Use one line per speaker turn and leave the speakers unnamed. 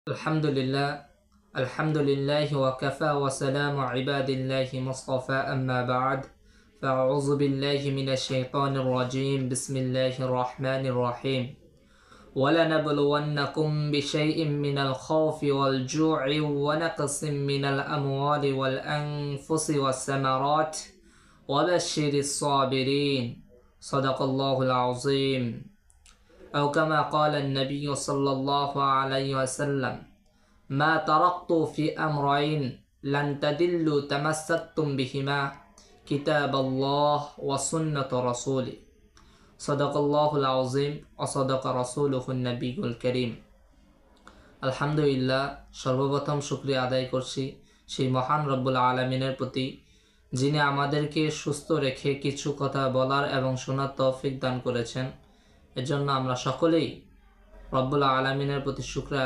الحمد لله وكفى وسلام عباد الله مصطفى أما بعد فأعوذ بالله من الشيطان الرجيم بسم الله الرحمن الرحيم ولنبلونكم بشيء من الخوف والجوع ونقص من الأموال والأنفس والثمرات وبشر الصابرين صدق الله العظيم أو كما قال النبي صلى الله عليه وسلم ما تركت في أمرين لن تدلوا تمسكتم بهما كتاب الله وسنة رسوله صدق الله العظيم وصدق رسوله النبي الكريم আলহামদুলিল্লাহ সর্বপ্রথম শুকরিয়া আদায় করছি সেই মহান রব্বুল আলামিনের প্রতি যিনি আমাদেরকে সুস্থ রেখে কিছু কথা বলার এবং শোনার তৌফিক দান করেছেন। এজন্য আমরা সকলেই রব্বুল আলামিনের প্রতি শুকরিয়া